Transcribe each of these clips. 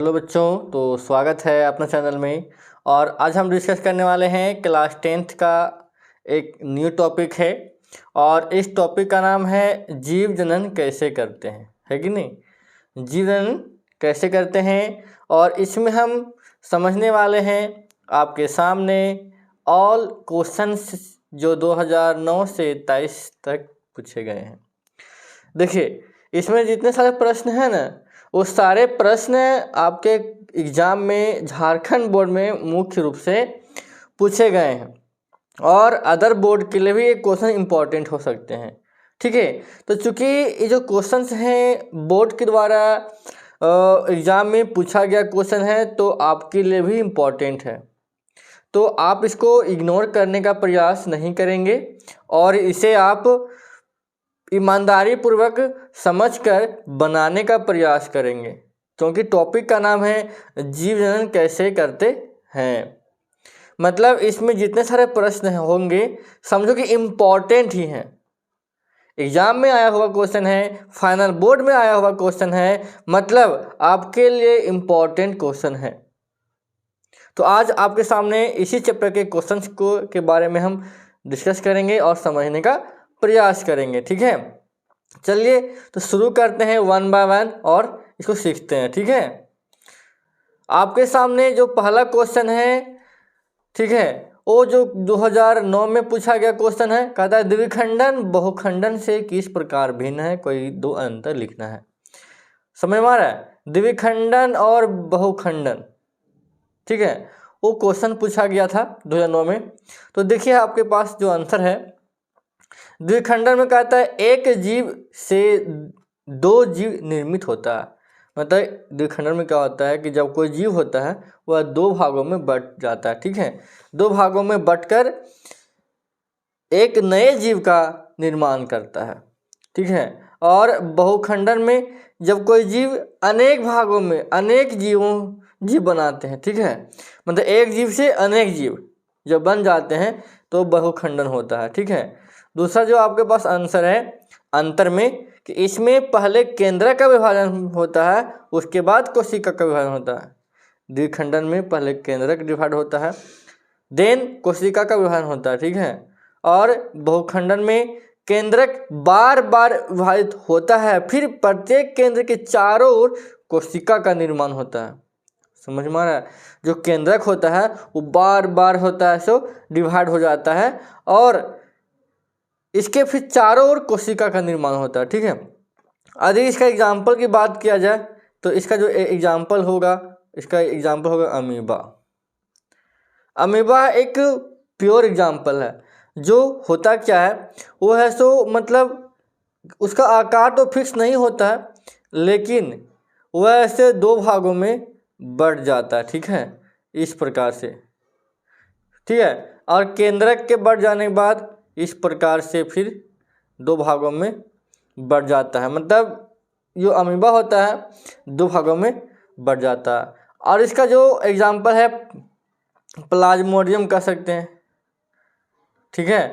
Hello बच्चों, तो स्वागत है अपने चैनल में। और आज हम डिस्कस करने वाले हैं क्लास 10th का एक न्यू टॉपिक है। और इस टॉपिक का नाम है जीव जनन कैसे करते हैं, है कि नहीं। जीव जनन कैसे करते हैं, और इसमें हम समझने वाले हैं आपके सामने ऑल क्वेश्चंस जो 2009 से 23 तक पूछे गए हैं। देखिए, इसमें जितने सारे प्रश्न हैं ना, वो सारे प्रश्न आपके एग्ज़ाम में झारखंड बोर्ड में मुख्य रूप से पूछे गए हैं, और अदर बोर्ड के लिए भी ये क्वेश्चन इम्पॉर्टेंट हो सकते हैं। ठीक है, तो चूँकि ये जो क्वेश्चंस हैं बोर्ड के द्वारा एग्ज़ाम में पूछा गया क्वेश्चन है, तो आपके लिए भी इम्पॉर्टेंट है। तो आप इसको इग्नोर करने का प्रयास नहीं करेंगे, और इसे आप ईमानदारी पूर्वक समझकर बनाने का प्रयास करेंगे, क्योंकि टॉपिक का नाम है जीव जनन कैसे करते हैं। मतलब इसमें जितने सारे प्रश्न होंगे समझो कि इम्पॉर्टेंट ही हैं। एग्ज़ाम में आया हुआ क्वेश्चन है, फाइनल बोर्ड में आया हुआ क्वेश्चन है, मतलब आपके लिए इम्पॉर्टेंट क्वेश्चन है। तो आज आपके सामने इसी चैप्टर के क्वेश्चंस के बारे में हम डिस्कस करेंगे और समझने का प्रयास करेंगे। ठीक है, चलिए तो शुरू करते हैं वन बाय वन और इसको सीखते हैं। ठीक है, आपके सामने जो पहला क्वेश्चन है, ठीक है, वो जो 2009 में पूछा गया क्वेश्चन है, कहता है द्विखंडन बहुखंडन से किस प्रकार भिन्न है, कोई दो अंतर लिखना है। समझ में आ रहा है, द्विखंडन और बहुखंडन। ठीक है, वो क्वेश्चन पूछा गया था 2009 में। तो देखिए आपके पास जो आंसर है, द्विखंडन में कहता है एक जीव से दो जीव निर्मित होता है। मतलब द्विखंडन में क्या होता है कि जब कोई जीव होता है वह दो भागों में बट जाता है। ठीक है, दो भागों में बटकर एक नए जीव का निर्माण करता है। ठीक है, और बहुखंडन में जब कोई जीव अनेक भागों में अनेक जीव बनाते हैं। ठीक है, मतलब एक जीव से अनेक जीव जब बन जाते हैं तो बहुखंडन होता है। ठीक है, दूसरा जो आपके पास आंसर है अंतर में, कि इसमें पहले केंद्रक का विभाजन होता है, उसके बाद कोशिका का विभाजन होता है। द्विखंडन में पहले केंद्रक डिवाइड होता है, देन कोशिका का विभाजन होता है। ठीक है, और बहुखंडन में केंद्रक बार बार विभाजित होता है, फिर प्रत्येक केंद्र के चारों ओर कोशिका का निर्माण होता है। समझ में आ रहा है, जो केंद्रक होता है वो बार बार होता है, सो डिवाइड हो जाता है, और इसके फिर चारों ओर कोशिका का निर्माण होता है। ठीक है, यदि इसका एग्जाम्पल की बात किया जाए तो इसका जो एग्जाम्पल होगा, इसका एग्जाम्पल होगा अमीबा। अमीबा एक प्योर एग्जाम्पल है। जो होता क्या है वो है सो मतलब उसका आकार तो फिक्स नहीं होता है, लेकिन वह ऐसे दो भागों में बढ़ जाता है। ठीक है, इस प्रकार से। ठीक है, और केंद्रक के बढ़ जाने के बाद इस प्रकार से फिर दो भागों में बढ़ जाता है। मतलब जो अमीबा होता है दो भागों में बढ़ जाता है। और इसका जो एग्जाम्पल है प्लाज्मोडियम कह सकते हैं। ठीक है,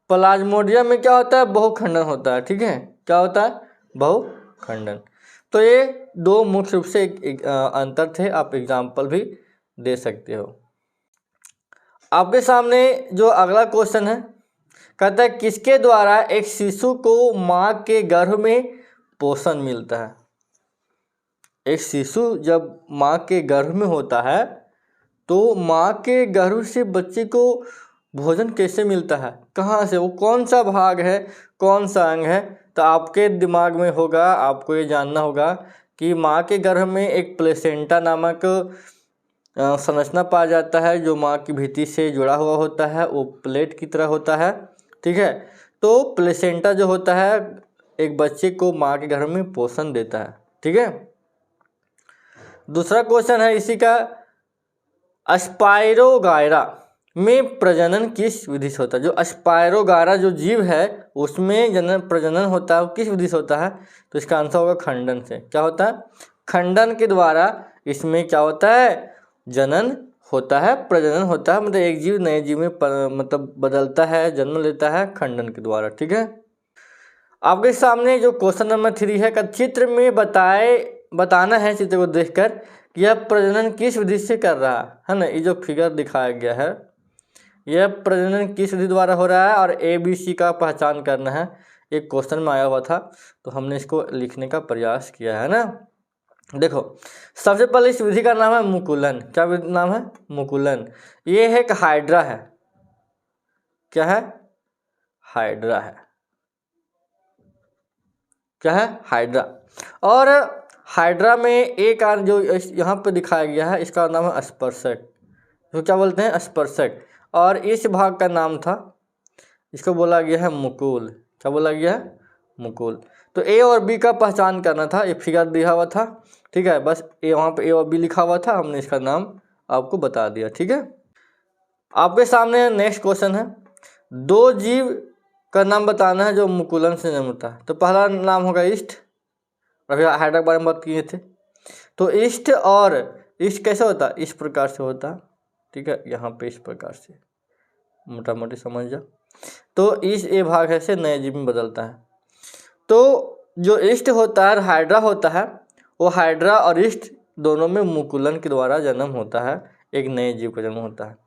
प्लाज्मोडियम में क्या होता है, बहुखंडन होता है। ठीक है, क्या होता है, बहुखंडन। तो ये दो मुख्य रूप से अंतर थे, आप एग्जाम्पल भी दे सकते हो। आपके सामने जो अगला क्वेश्चन है, कहता है किसके द्वारा एक शिशु को माँ के गर्भ में पोषण मिलता है। एक शिशु जब माँ के गर्भ में होता है तो माँ के गर्भ से बच्चे को भोजन कैसे मिलता है, कहाँ से, वो कौन सा भाग है, कौन सा अंग है। तो आपके दिमाग में होगा, आपको ये जानना होगा कि माँ के गर्भ में एक प्लेसेंटा नामक संरचना पाया जाता है, जो माँ की भित्ति से जुड़ा हुआ होता है, वो प्लेट की तरह होता है। ठीक है, तो प्लेसेंटा जो होता है एक बच्चे को माँ के गर्भ में पोषण देता है। ठीक है, दूसरा क्वेश्चन है इसी का, स्पाइरोगायरा में प्रजनन किस विधि से होता है। जो स्पाइरोगायरा जो जीव है उसमें प्रजनन होता है, वो किस विधि से होता है। तो इसका आंसर होगा खंडन से। क्या होता है, खंडन के द्वारा इसमें क्या होता है, जनन होता है, प्रजनन होता है। मतलब एक जीव नए जीव में मतलब बदलता है, जन्म लेता है खंडन के द्वारा। ठीक है, आपके सामने जो क्वेश्चन नंबर 3 है, चित्र में बताना है, चित्र को देखकर कि यह प्रजनन किस विधि से कर रहा है ना। ये जो फिगर दिखाया गया है यह प्रजनन किस विधि द्वारा हो रहा है और ABC का पहचान करना है। एक क्वेश्चन में आया हुआ था तो हमने इसको लिखने का प्रयास किया है ना। देखो सबसे पहले इस विधि का नाम है मुकुलन। क्या नाम है? मुकुलन। ये है एक हाइड्रा है। क्या है? हाइड्रा है। क्या है? हाइड्रा। और हाइड्रा में एक जो यहाँ पे दिखाया गया है इसका नाम है स्पर्शक। तो क्या बोलते हैं? स्पर्शक। और इस भाग का नाम था, इसको बोला गया है मुकुल। क्या बोला गया है? मुकुल। तो A और B का पहचान करना था। ये फिगर दिया हुआ था, ठीक है। बस वहाँ पे A और B लिखा हुआ था, हमने इसका नाम आपको बता दिया, ठीक है। आपके सामने नेक्स्ट क्वेश्चन है, दो जीव का नाम बताना है जो मुकुलन से जन्म होता है। तो पहला नाम होगा ईस्ट। अभी हाइड्रा के बारे में बात किए थे। तो ईस्ट और ईस्ट कैसे होता है? इस प्रकार से होता है, ठीक है। यहाँ पे इस प्रकार से मोटा मोटी समझ जाओ। तो इस ए भाग है से नए जीव में बदलता है। तो जो ईस्ट होता है, हाइड्रा होता है, वो हाइड्रा और ईस्ट दोनों में मुकुलन के द्वारा जन्म होता है, एक नए जीव का जन्म होता है।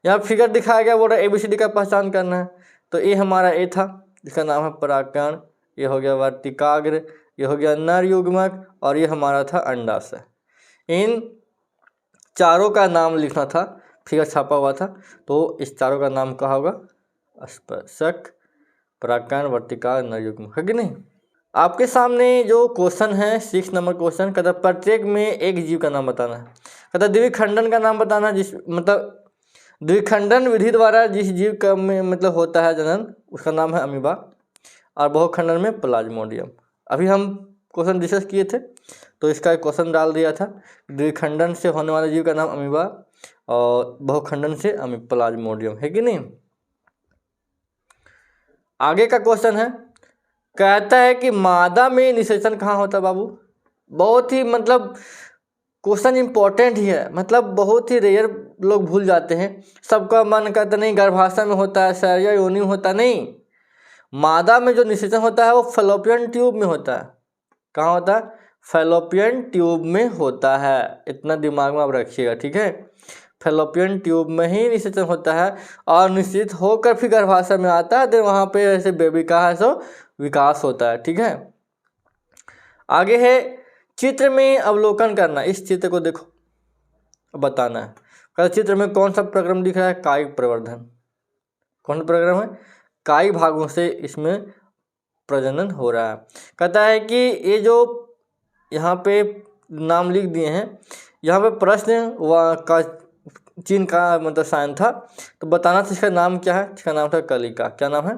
यहाँ फिगर दिखाया गया, बोल रहा ABCD का पहचान करना है। तो ये हमारा ए था, जिसका नाम है परागकण। ये हो गया वर्तिकाग्र, ये हो गया नर युग्मक, और ये हमारा था अंडाशय। इन चारों का नाम लिखना था, फिगर छापा हुआ था। तो इस चारों का नाम क्या होगा? स्पर्शक, परागकण, वर्तिकाग्र, नर युग्मक, है कि नहीं। आपके सामने जो क्वेश्चन है 6 नंबर क्वेश्चन, कहता प्रत्येक में एक जीव का नाम बताना है। कहता द्विखंडन का नाम बताना, जिस मतलब द्विखंडन विधि द्वारा जिस जीव का में मतलब होता है जनन, उसका नाम है अमीबा। और बहुखंडन में प्लाज्मोडियम। अभी हम क्वेश्चन डिस्कस किए थे तो इसका एक क्वेश्चन डाल दिया था, द्विखंडन से होने वाले जीव का नाम अमीबा और बहुखंडन से प्लाज्मोडियम, है कि नहीं। आगे का क्वेश्चन है, कहता है कि मादा में निषेचन कहाँ होता है बाबू। बहुत ही मतलब क्वेश्चन इंपॉर्टेंट ही है, मतलब बहुत ही रेयर लोग भूल जाते हैं। सबका मन करता नहीं गर्भाशय में होता है, शरीर योनि में होता, नहीं। मादा में जो निषेचन होता है वो फैलोपियन ट्यूब में होता है। कहाँ होता है? फैलोपियन ट्यूब में होता है। इतना दिमाग में आप रखिएगा, ठीक है। फैलोपियन ट्यूब में ही निषेचन होता है और निश्चित होकर फिर गर्भाशय में आता है। तो वहाँ पे ऐसे बेबी का है सो विकास होता है, ठीक है। आगे है चित्र में अवलोकन करना। इस चित्र को देखो, बताना है। कहता चित्र में कौन सा प्रक्रम दिख रहा है? कायिक प्रवर्धन। कौन सा प्रक्रम है? कायिक भागों से इसमें प्रजनन हो रहा है। कहता है कि ये जो यहाँ पे नाम लिख दिए हैं, यहाँ पे प्रश्न का चिन्ह का मतलब साइन था, तो बताना था इसका नाम क्या है। इसका नाम था कलिका। क्या नाम है?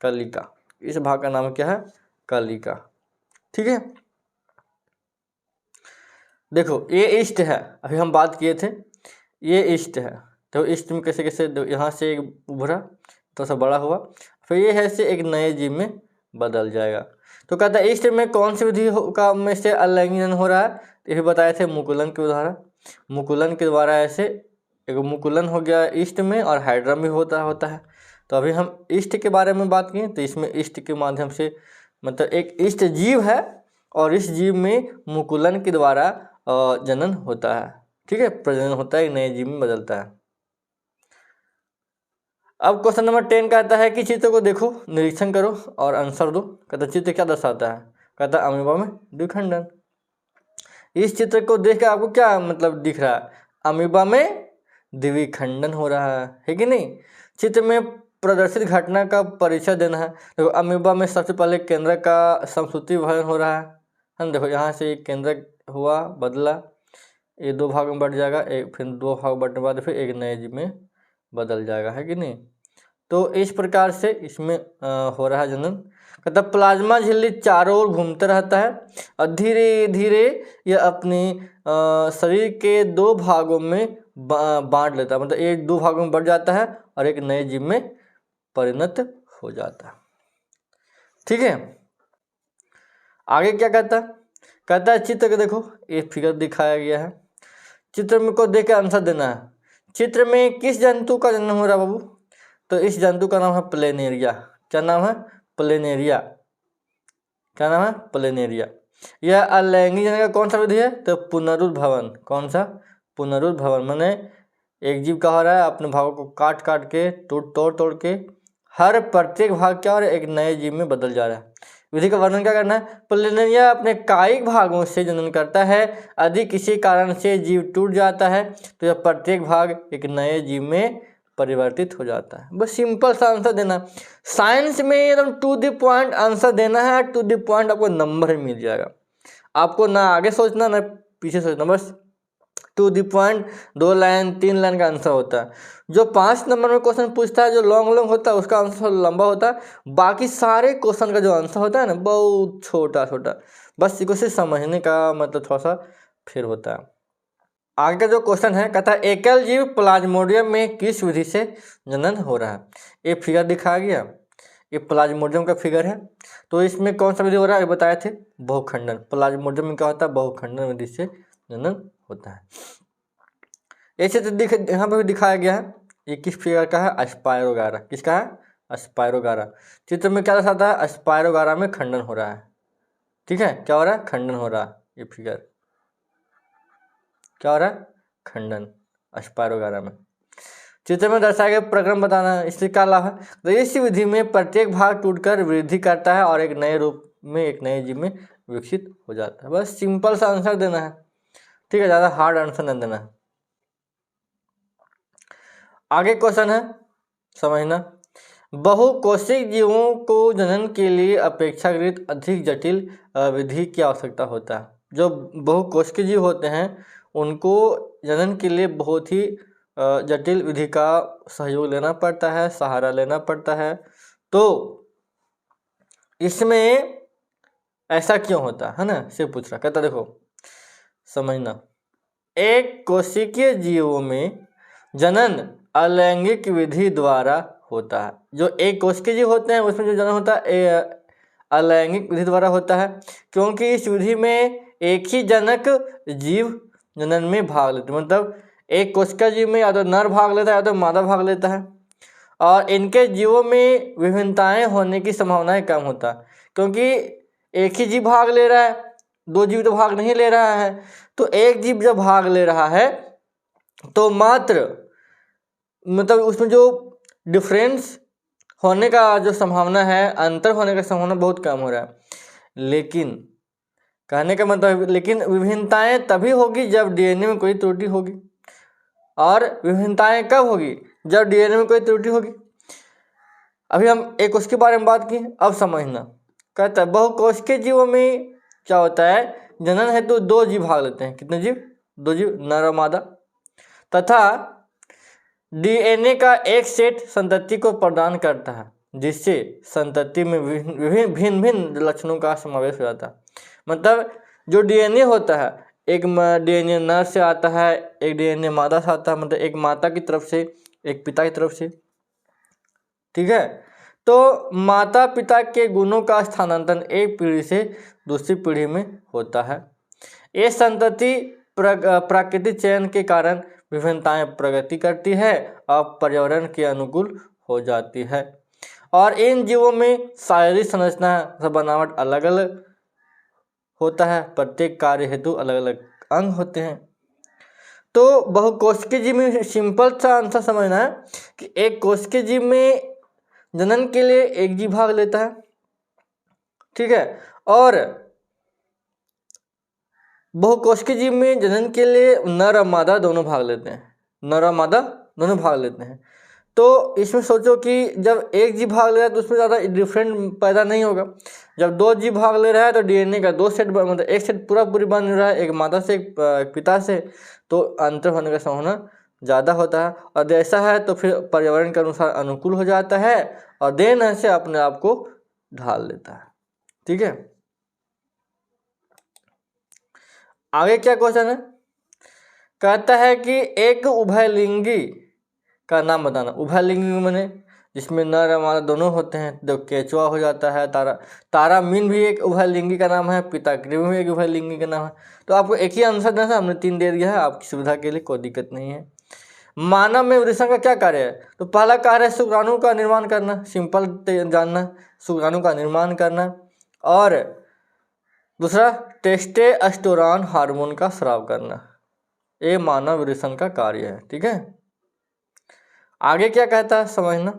कलिका। इस भाग का नाम क्या है? कलिका, ठीक है। देखो ये ईस्ट है, अभी हम बात किए थे, ये ईस्ट है। तो ईस्ट में कैसे कैसे यहाँ से एक उभरा, थोड़ा सा बड़ा हुआ, फिर ये है से एक नए जीव में बदल जाएगा। तो कहता है ईस्ट में कौन सी विधि का में से अलैंगिकन हो रहा है? ये भी बताए थे मुकुलन के द्वारा। मुकुलन के द्वारा ऐसे एक मुकुलन हो गया ईस्ट में और हाइड्रा में होता है। तो अभी हम ईस्ट के बारे में बात किए, तो इसमें ईस्ट के माध्यम से मतलब एक ईस्ट जीव है और इस जीव में मुकुलन के द्वारा जनन होता है, ठीक है। प्रजनन होता है, एक नए जीव में बदलता है। अब क्वेश्चन नंबर 10 कहता है कि चित्र को देखो, निरीक्षण करो और आंसर दो। कहता चित्र क्या दर्शाता है? कहता अमीबा में द्विखंडन। इस चित्र को देख के आपको क्या मतलब दिख रहा है? अमीबा में द्विखंडन हो रहा है कि नहीं। चित्र में प्रदर्शित घटना का परिचय देना है। देखो अमीबा में सबसे पहले केंद्र का समसूत्री विभाजन हो रहा है। हम देखो यहाँ से एक केंद्र हुआ, बदला, ये 2 भाग में बढ़ जाएगा, एक फिर 2 भाग बढ़ने के बाद फिर एक नए जीव में बदल जाएगा, है कि नहीं। तो इस प्रकार से इसमें हो रहा है जनन। कहता प्लाज्मा झिल्ली चारों ओर घूमता रहता है और धीरे धीरे यह अपने शरीर के 2 भागों में बांट लेता है। मतलब एक 2 भागों में बढ़ जाता है और एक नए जीव में परिणत हो जाता है, ठीक है। आगे क्या कहता है? कहता है चित्र को देखो, एक फिगर दिखाया गया है, चित्र में को देख के आंसर देना है। चित्र में किस जंतु का जन्म हो रहा है बाबू? तो इस जंतु का नाम है प्लेनेरिया। क्या नाम है? प्लेनेरिया। क्या नाम है? प्लेनेरिया। यह अलैंगिक जनन का कौन सा विधि है? तो पुनरुद्भवन। कौन सा? पुनरुद्भवन। माने एक जीव का हो रहा है, अपने भागों को काट काट के तोड़ तोड़ के हर प्रत्येक भाग क्या हो रहा है? एक नए जीव में बदल जा रहा है। विधि का वर्णन क्या करना है? प्लेनेरिया अपने कायिक भागों से जनन करता है। यदि किसी कारण से जीव टूट जाता है तो यह प्रत्येक भाग एक नए जीव में परिवर्तित हो जाता है। बस सिंपल सा आंसर देना। साइंस में एकदम टू द पॉइंट आंसर देना है, टू द पॉइंट आपको नंबर मिल जाएगा। आपको ना आगे सोचना ना पीछे सोचना, बस to the point 2 line 3 line का आंसर होता है। जो 5 नंबर में क्वेश्चन पूछता है जो लॉन्ग होता है उसका आंसर लंबा होता है। बाकी सारे क्वेश्चन का जो आंसर होता है ना बहुत छोटा छोटा, बस इको से समझने का मतलब थोड़ा सा फिर होता है। आगे का जो क्वेश्चन है कहता है एकल जीव प्लाज्मोडियम में किस विधि से जनन हो रहा है? ये फिगर दिखाया गया, ये प्लाज्मोडियम का फिगर है। तो इसमें कौन सा विधि हो रहा है? ये बताए थे बहुखंडन। प्लाज्मोडियम में क्या होता है? बहुखंडन विधि से जनन होता है। ऐसे तो यहाँ पर भी दिखाया गया है। ये किस फिगर का है? अस्पायरोगारा। किसका है? अस्पायरोगारा। चित्र में क्या दर्शाता है? अस्पायरोगारा में खंडन हो रहा है। ठीक है, क्या हो रहा है? खंडन हो रहा है। ये फिगर क्या हो रहा है? खंडन अस्पायरोगारा में। चित्र में दर्शाया गया प्रक्रम बताना, इससे क्या लाभ है? तो इस विधि में प्रत्येक भाग टूटकर वृद्धि करता है और एक नए रूप में एक नए जीव में विकसित हो जाता है। बस सिंपल सा आंसर देना है, ठीक है, ज़्यादा हार्ड आंसर नहीं देना है। आगे क्वेश्चन है, समझना। बहुकोशिक जीवों को जनन के लिए अपेक्षाकृत अधिक जटिल विधि की आवश्यकता होता है। जो बहुकोशिकीय जीव होते हैं उनको जनन के लिए बहुत ही जटिल विधि का सहयोग लेना पड़ता है, सहारा लेना पड़ता है। तो इसमें ऐसा क्यों होता है ना, से पूछ रहा। कहता देखो समझना, एक कोशिकीय जीवों में जनन अलैंगिक विधि द्वारा होता है। जो एक कोशिकीय जीव होते हैं उसमें जो जनन होता है अलैंगिक विधि द्वारा होता है, क्योंकि इस विधि में एक ही जनक जीव जनन में भाग लेते हैं। मतलब एक कोशिका जीव में या तो नर भाग लेता है या तो मादा भाग लेता है, और इनके जीवों में विभिन्नताएं होने की संभावनाएं कम होता है, क्योंकि एक ही जीव भाग ले रहा है, 2 जीव तो भाग नहीं ले रहा है। तो एक जीव जब भाग ले रहा है तो मात्र मतलब उसमें जो डिफरेंस होने का जो संभावना है, अंतर होने का संभावना बहुत कम हो रहा है। लेकिन कहने का मतलब, लेकिन विभिन्नताएं तभी होगी जब डीएनए में कोई त्रुटि होगी। और विभिन्नताएं कब होगी? जब डीएनए में कोई त्रुटि होगी। अभी हम एक उसके बारे में बात की, अब समझना। कहता है बहुकोशिकीय जीवों में क्या होता है? जनन है तो 2 जीव भाग लेते हैं। कितने जीव? 2 जीव, नर और मादा। तथा डीएनए का एक सेट संतति को प्रदान करता है, जिससे संतति में भिन्न भिन्न लक्षणों का समावेश हो जाता है। मतलब जो डीएनए होता है, एक डीएनए नर से आता है, एक डीएनए मादा से आता है, मतलब एक माता की तरफ से एक पिता की तरफ से। ठीक है, तो माता पिता के गुणों का स्थानांतरण एक पीढ़ी से दूसरी पीढ़ी में होता है। ये संतति प्राकृतिक चयन के कारण विभिन्नताएं प्रगति करती है और पर्यावरण के अनुकूल हो जाती है। और इन जीवों में शारीरिक संरचना बनावट अलग अलग होता है, प्रत्येक कार्य हेतु अलग अलग अंग होते हैं। तो बहुकोशिकीय जीव में सिंपल सा आंसर समझना है कि एक कोशिकीय जीव में जनन के लिए एक जीव भाग लेता है, ठीक है, और बहुकोशिकीय जीव में जनन के लिए नर और मादा दोनों भाग लेते हैं। नर और मादा दोनों भाग लेते हैं। तो इसमें सोचो कि जब एक जीव भाग ले रहा है तो उसमें ज़्यादा डिफरेंट पैदा नहीं होगा। जब 2 जीव भाग ले रहा है तो डीएनए का 2 सेट, मतलब एक सेट पूरी बन रहा है, एक माता से एक पिता से, तो अंतर होने का संभावना ज़्यादा होता है। और जैसा है तो फिर पर्यावरण के अनुसार अनुकूल हो जाता है और देन से अपने आप को ढाल लेता है। ठीक है, आगे क्या क्वेश्चन है? कहता है कि एक उभयलिंगी का नाम बताना। उभयलिंगी माने जिसमें नर और मादा दोनों होते हैं, तो केचुआ हो जाता है। तारामीन भी एक उभयलिंगी का नाम है, पिताग्रिव भी एक उभयलिंगी का नाम है। तो आपको एक ही आंसर देना है, हमने 3 दे दिया है, आपकी सुविधा के लिए, कोई दिक्कत नहीं है। मानव में वृषण का क्या कार्य है? तो पहला कार्य है शुक्राणु का निर्माण करना, सिंपल जानना, शुक्राणु का निर्माण करना। और दूसरा, टेस्टोस्टेरोन हार्मोन का स्राव करना, ये मानव वृषण का कार्य है। ठीक है, आगे क्या कहता है समझना।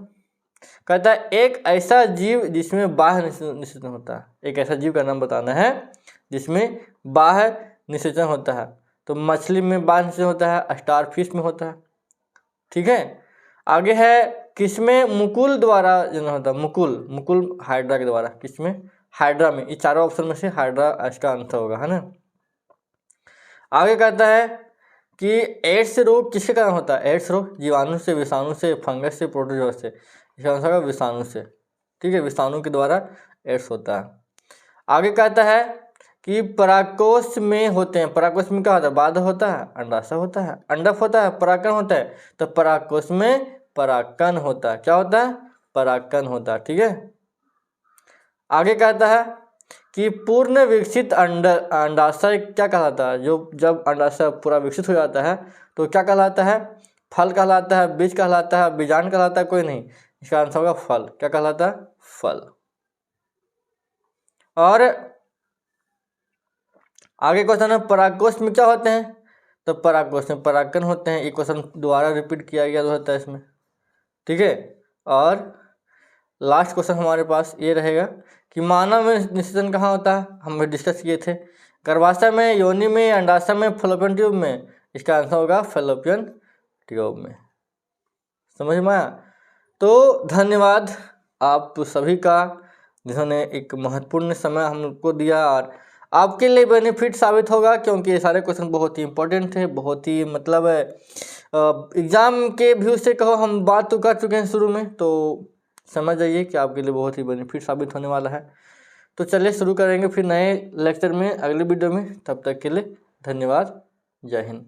कहता है एक ऐसा जीव जिसमें बाह्य निषेचन होता है। एक ऐसा जीव का नाम बताना है जिसमें बाह्य निषेचन होता है। तो मछली में बाह्य निषेचन होता है, स्टार फिश में होता है। ठीक है, आगे है किसमें मुकुल द्वारा जन्म होता है। मुकुल हाइड्रा के द्वारा, किसमें, हाइड्रा में। ये चारों ऑप्शन में से हाइड्रा इसका आंसर होगा, है ना। आगे कहता है कि एड्स रोग किसके कारण होता है। एड्स रोग जीवाणु से, विषाणु से, फंगस से, प्रोटोजोआ से। इसका आंसर होगा विषाणु से। ठीक है, विषाणु के द्वारा एड्स होता है। आगे कहता है कि परागकोश में होते हैं। परागकोश में क्या होता है, बाध होता है, अंडाशय होता है, अंडक होता है, परागकण होता है। तो परागकोश में परागकण होता है। क्या होता है, परागकण होता है। ठीक है, आगे कहता है कि पूर्ण विकसित अंडाशय क्या कहलाता है। जो जब अंडाशय पूरा विकसित हो जाता है तो क्या कहलाता है, फल कहलाता है, बीज कहलाता है, बीजांड कहलाता है, कोई नहीं। इसका आंसर होगा फल। क्या कहलाता है, फल। और आगे क्वेश्चन है परागकोश में क्या होते हैं। तो परागकोश में परागकण होते हैं। ये क्वेश्चन दोबारा रिपीट किया गया 2023 में। ठीक है, और लास्ट क्वेश्चन हमारे पास ये रहेगा कि मानव में निषेचन कहाँ होता है। हम डिस्कस किए थे, गर्भाशय में, योनि में, अंडाशय में, फैलोपियन ट्यूब में। इसका आंसर होगा फैलोपियन ट्यूब में। समझ में आया। तो धन्यवाद आप सभी का, जिन्होंने एक महत्वपूर्ण समय हमको दिया, और आपके लिए बेनिफिट साबित होगा क्योंकि ये सारे क्वेश्चन बहुत ही इंपॉर्टेंट थे। बहुत ही मतलब एग्ज़ाम के व्यू से कहो, हम बात तो कर चुके हैं शुरू में, तो समझ जाइए कि आपके लिए बहुत ही बेनिफिट साबित होने वाला है। तो चलिए शुरू करेंगे फिर नए लेक्चर में, अगले वीडियो में। तब तक के लिए धन्यवाद। जय हिंद।